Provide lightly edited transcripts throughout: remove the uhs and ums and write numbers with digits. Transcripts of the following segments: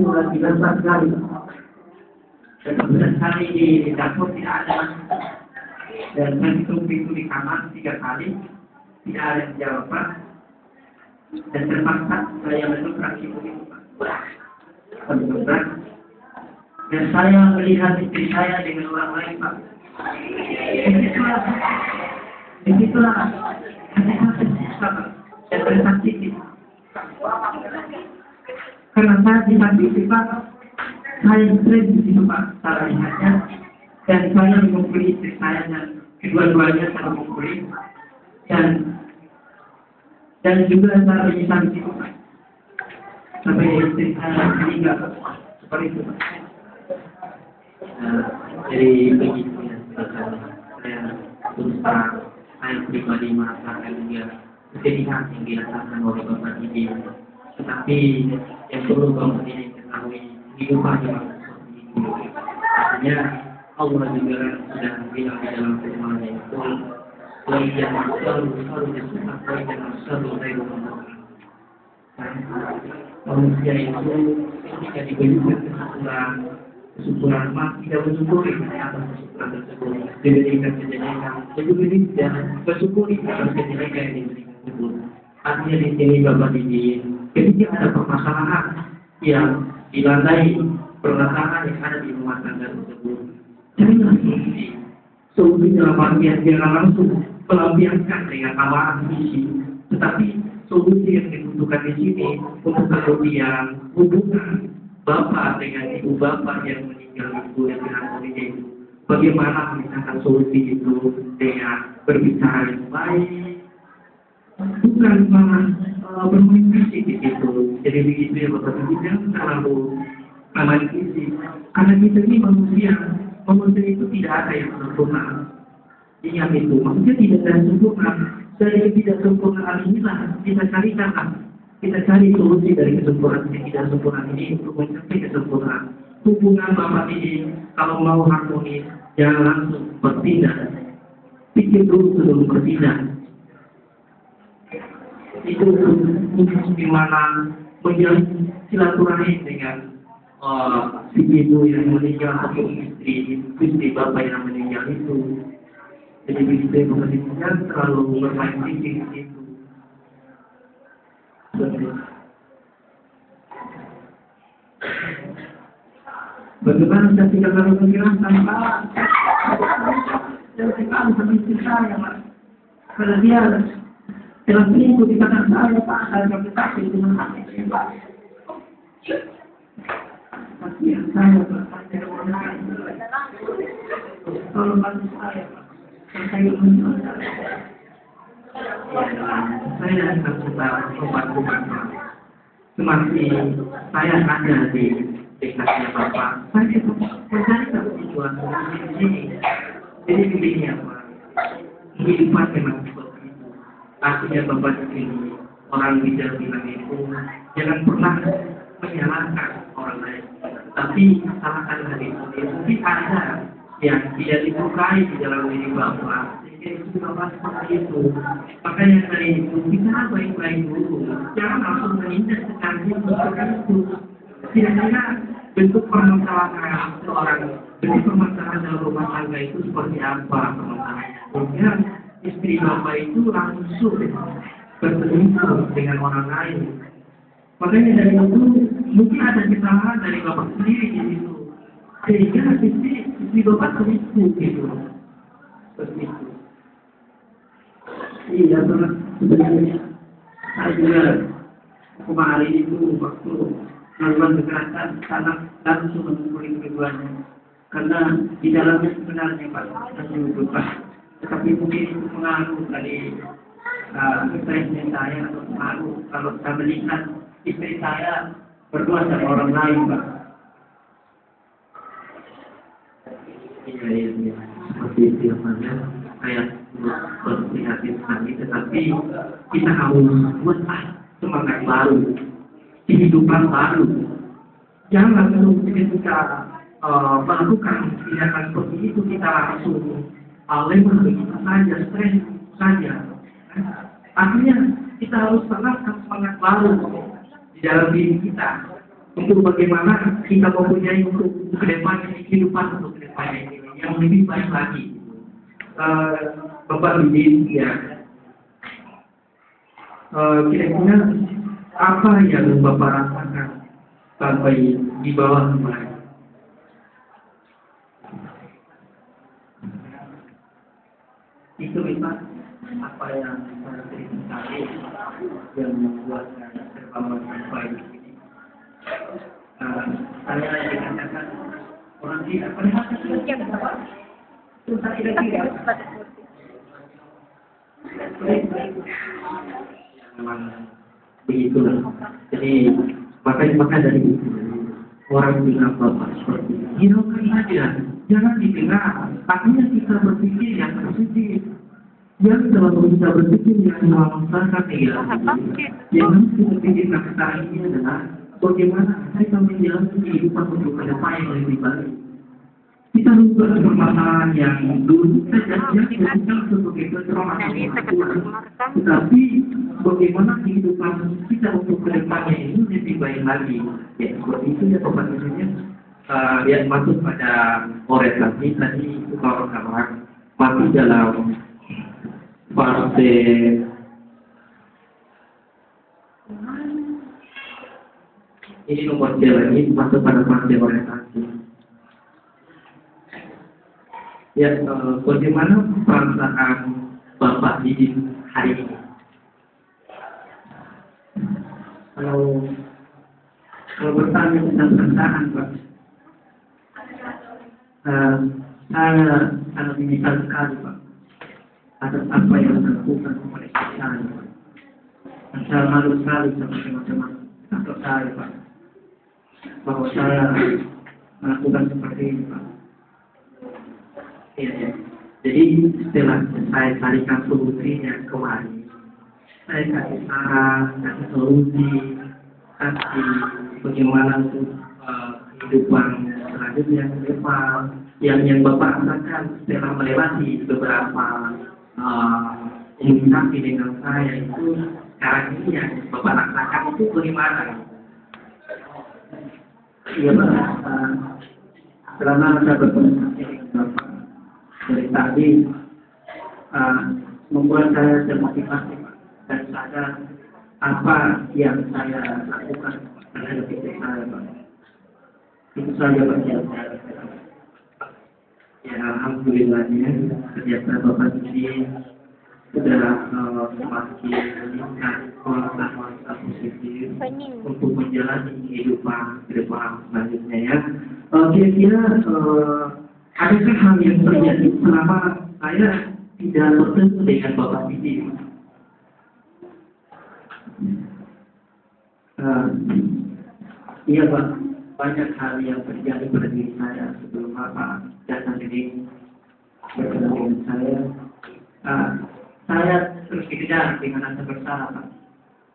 lagi besar sekali. Dan kemudian kali di dapur tidak ada. Dan saya tutup pintu di kamar 3 kali, tidak ada yang jawab, Pak. Dan terpaksa saya mendobrak pintu itu, Pak. Mendobrak. Dan saya melihat istri saya dengan orang lain, Pak. Disitulah hati-hati Pak. Dan tersakiti. Karena saya disakiti, Pak. Saya stres di situ, Pak. Saya lihatnya. Dan saya memukuli istri saya dan kedua-duanya saya memukuli. Dan juga saya menyesal di situ, Pak. Sampai istri saya meninggal, seperti itu, Pak. Jadi begitu ya, saya terus terang, saya pribadi merasakan dia kesedihan yang dirasakan oleh Bapak ini. Tetapi yang perlu Bapak ini ketahui, hidupannya seperti itu. Artinya Allah juga sudah bilang di dalam firman-Nya itu, "Wa'iyyan selalu disuka, wa'iyyan selalu raibu mendoakan." Manusia itu ketika diberikan kesyukuran, maka tidak bersyukuri atas kesyukuran tersebut. Diberikan kejelekan, tidak bersyukuri atas kejelekan yang diberikan tersebut. Artinya di sini Bapak Didi, ketika ada permasalahan yang dilandai permasalahan yang ada di rumah tangga tersebut, carilah solusi. Solusi dalam artian jangan langsung pelampiaskan dengan tawaran misi, tetapi solusi yang dibutuhkan di sini untuk kemudian hubungan bapak dengan ibu bapak yang meninggal itu dengan suaminya itu, bagaimana memisahkan solusi itu dengan berbicara yang baik, bukan malah bermain fisik di situ. Jadi begitu ya Bapak Ibu, jangan terlalu main fisik, karena kita ini manusia itu tidak ada yang sempurna. Ingat itu, maksudnya tidak ada yang sempurna. Dari ketidaksempurnaan inilah kita cari solusi dari kesempurnaan yang tidak sempurna ini untuk mencapai kesempurnaan. Hubungan Bapak ini kalau mau harmonis, jangan langsung bertindak. Pikir dulu sebelum bertindak. Itu untuk gimana menjalin silaturahmi dengan si ibu yang meninggal atau istri bapak yang meninggal itu. Jadi begitu yang meninggal terlalu bermain fisik itu. Bagaimana saya tidak lalu menjelaskan Pak? Jangan sekali sama istri saya, Pak. Karena dia dalam minggu di kanan saya, Pak. Saya berkata dengan hati saya, Pak. Kasihan saya, Pak. Saya orang lain. Tolong bantu saya, Pak. Saya akan coba obat-obat. Semakin saya ada di dekatnya Bapak, saya mencari tujuan di sini. Jadi begini ya Pak, kehidupan memang seperti itu. Artinya Bapak di sini, orang bijak bilang itu, jangan pernah menyalahkan orang lain, tapi salahkan diri sendiri. Mungkin ada yang tidak disukai di dalam diri Bapak, sehingga itu Bapak seperti itu. Makanya dari itu kita baik-baik dulu, jangan langsung menindak secara itu. Kira-kira bentuk permasalahan seorang, bentuk permasalahan dalam rumah tangga itu seperti apa permasalahannya? Sehingga istri Bapak itu langsung berselingkuh dengan orang lain. Makanya dari itu mungkin ada kesalahan dari Bapak sendiri di situ. Sehingga istri Bapak selingkuh gitu. Seperti itu. Iya, sebenarnya saya juga kemarin itu waktu melakukan kekerasan sangat langsung memukuli keduanya. Karena di dalamnya sebenarnya Pak, saya Pak. Tetapi mungkin itu pengaruh dari stresnya saya atau pengaruh kalau saya melihat istri saya berdua sama orang lain Pak. Iya. Seperti itu namanya. Saya berprihatin sekali, tetapi kita harus buat semangat baru, kehidupan baru. Jangan langsung ketika melakukan tindakan seperti itu kita langsung lemah begitu saja, stres saja. Artinya kita harus tanamkan semangat baru di dalam diri kita untuk bagaimana kita mempunyai untuk kedepannya kehidupan untuk kedepannya ini yang lebih baik lagi. Bapak Bidin, ya, kira-kira apa yang Bapak rasakan sampai di bawah kemarin? Itu Pak, apa yang saya ceritakan yang membuat saya terbawa sampai di sini. Saya dikatakan orang tidak pernah susah tidak. Memang begitulah. Jadi maka dari itu orang bilang Bapak seperti ini, hiraukan saja, jangan dikira. Artinya kita berpikir yang positif. Yang selalu kita berpikir yang memaksakan yang kita pikirkan sekarang ini adalah bagaimana kita menjalani kehidupan untuk ke depan yang lebih baik. Kita lupa permasalahan yang dulu saja kita sebagai permasalahan, tetapi bagaimana kehidupan kita untuk ke depannya ini lebih baik lagi. Ya seperti itu ya Bapak Ibunya. Yang masuk pada orientasi tadi kalau masih dalam fase ini nomor C lagi masuk pada fase orientasi. Ya, bagaimana perasaan Bapak Didin hari ini? Kalau bertanya tentang perasaan, Pak, saya sangat menyesal sekali, Pak, atas apa yang saya lakukan kepada saya, Pak. Dan saya malu sekali sama teman-teman atau saya, Pak, bahwa saya melakukan seperti ini, Pak. Ya. Jadi setelah saya carikan solusinya kemarin, saya kasih saran, kasih solusi, kasih bagaimana untuk kehidupan selanjutnya ke depan yang Bapak rasakan setelah melewati beberapa komunikasi dengan saya itu sekarang ini yang Bapak rasakan itu bagaimana? Iya Pak, selama saya berkomunikasi dengan Bapak dari tadi membuat saya termotivasi Pak, dan sadar apa yang saya lakukan terhadap diri saya Pak. Itu saja Pak yang saya lakukan. Ya alhamdulillahnya ternyata Bapak ini sudah semakin meningkat kualitas positif untuk menjalani kehidupan ke depan selanjutnya ya. Kira-kira adakah hal yang terjadi selama saya tidak bertemu dengan Bapak ini? Iya Pak, banyak hal yang terjadi pada diri saya sebelum Bapak datang ini bertemu dengan saya. Saya terus dikejar dengan rasa bersalah Pak,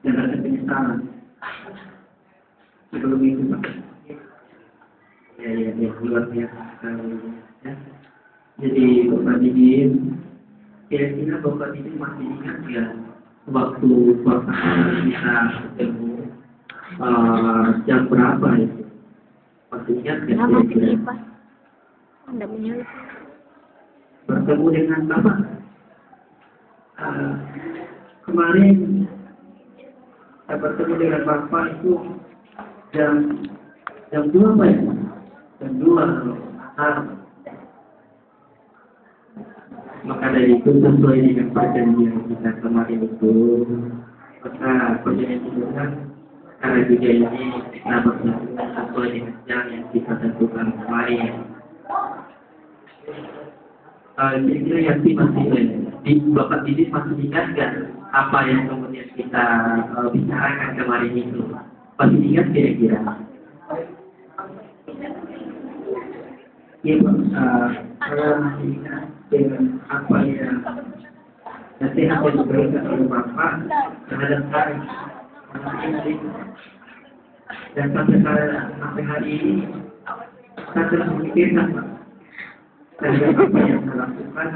dan rasa penyesalan sebelum itu Pak. Ya, luar biasa sekali. Ya. Jadi Bapak Didin, kira-kira Bapak Didin masih ingat ya waktu Bapak bisa ketemu jam berapa itu? Masih ingat ya kira-kira? Bertemu dengan Bapak kemarin saya bertemu dengan Bapak itu jam 2 Pak ya? Jam 2 asar. Maka dari itu sesuai dengan perjanjian kita kemarin itu, maka perjanjian itu kan karena juga ini kita berjalan sesuai dengan jalan yang kita tentukan kemarin. Kira-kira yang masih Bapak Didin masih ingat nggak apa yang kemudian kita bicarakan kemarin itu? Masih ingat kira-kira? Ya Pak, saya masih ingat dengan apa yang nasihat yang diberikan oleh Bapak terhadap saya. Dan sampai hari ini saya terus memikirkan Pak, dari apa yang saya lakukan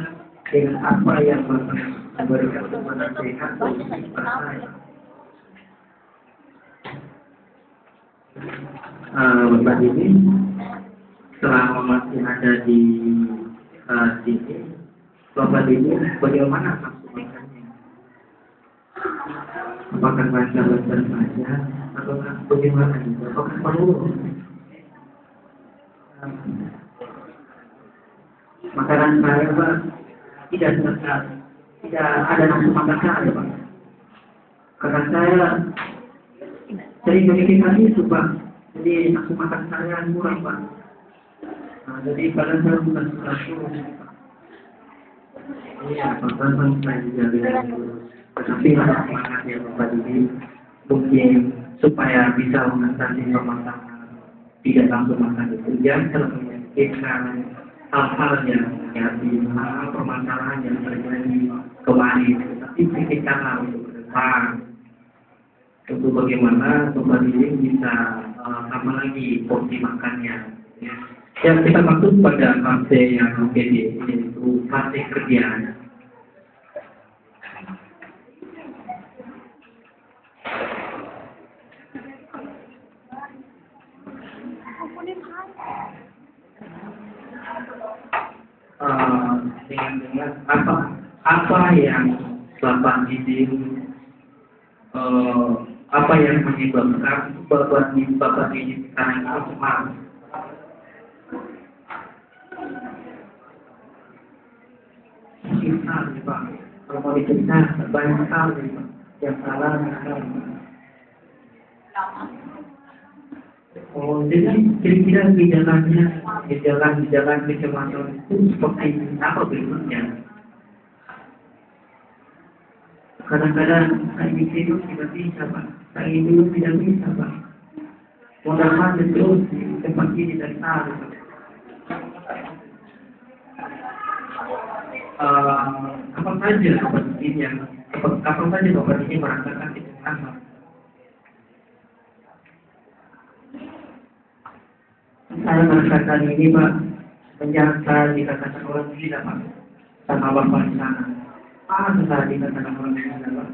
dengan apa yang Bapak memberikan kepada nasihat kepada saya. Bapak ini selama masih ada di sini, Bapak ini bagaimana nafsu makannya? Apakah lancar-lancar saja atau bagaimana juga? Apakah perlu makanan saya, Pak, tidak ada nafsu makan saya, Pak? Karena saya sering memikirkan itu, Pak. Jadi nafsu makan saya kurang, Pak. Nah, jadi pada saya bukan kurang, Pak. Iya, Pak, saya juga tetapi semangat ya Bapak ini mungkin supaya bisa mengatasi permasalahan tidak langsung makan itu, jangan terlalu memikirkan hal-hal yang negatif, hal permasalahan yang terjadi kemarin, tapi pikirkanlah untuk ke depan. Untuk bagaimana Bapak ini bisa tambah lagi porsi makannya. Ya, kita masuk pada fase yang PDE, yaitu fase kerja. Dengan apa yang Bapak izin, apa yang menyebabkan Bapak ini sekarang itu semangat. Cerita, Pak. Kalau mau dicerita banyak sekali, Pak. Yang salah, Oh, jadi kira-kira gejala kecemasan itu seperti apa berikutnya? Kadang-kadang saya itu tidak bisa, Pak. Saya itu tidak bisa, Pak. Modal mati terus di tempat ini dari tahu. Apa saja Bapak ini merasakan kecemasan? Saya merasakan ini, Pak, menjangka dikatakan orang gila, Pak, sama Bapak di sana. Sekali dikatakan orang gila, Pak.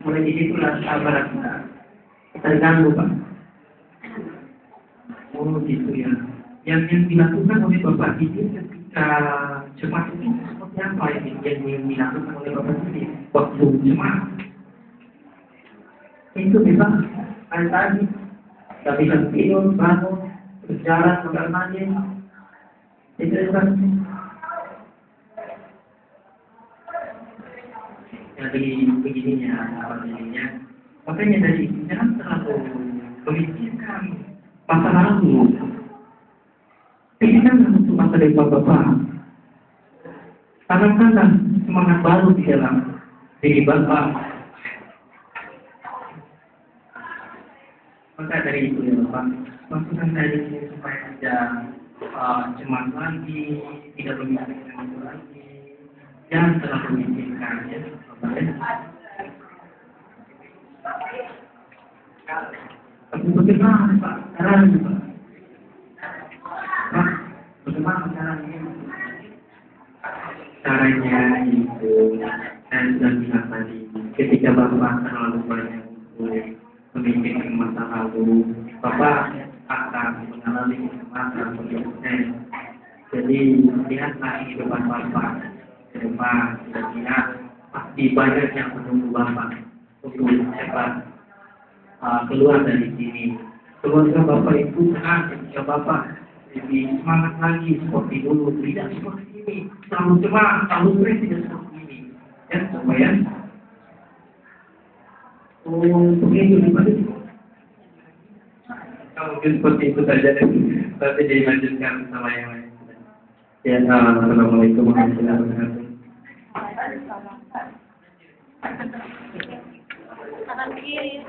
Mulai di situlah sabar kita terganggu, Pak. Oh, gitu ya. Yang dilakukan oleh Bapak ini ketika cemas ini seperti apa yang dilakukan oleh Bapak ini waktu cemas? Itu memang hari tadi, tak bisa tidur, bangun, berjalan, makan mandi, itu kan. Jadi begininya, makanya dari jangan terlalu memikirkan masa lalu. Pikirkan untuk masa depan Bapak. Tanamkanlah semangat baru di dalam diri Bapak. Maka dari itu ya Bapak, maksudnya dari ini supaya tidak cemas lagi, tidak memikirkan itu lagi, jangan terlalu memikirkan ya Bapak ya. Tapi bagaimana Pak caranya Pak? Pak, bagaimana caranya? Caranya itu saya sudah bilang tadi, ketika Bapak terlalu banyak memikirkan masa lalu, Bapak akan mengalami kecemasan berikutnya. Jadi lihatlah kehidupan Bapak ke depan, kira-kira pasti banyak yang menunggu Bapak untuk cepat keluar dari sini. Keluarga Bapak itu senang ketika Bapak lebih semangat lagi seperti dulu, tidak seperti ini, selalu cemas, selalu stres, tidak seperti ini. Ya, supaya begitu dibalik. Mungkin seperti itu saja, tapi dilanjutkan sama yang lain. Ya, assalamualaikum warahmatullahi wabarakatuh. Kanan kiri.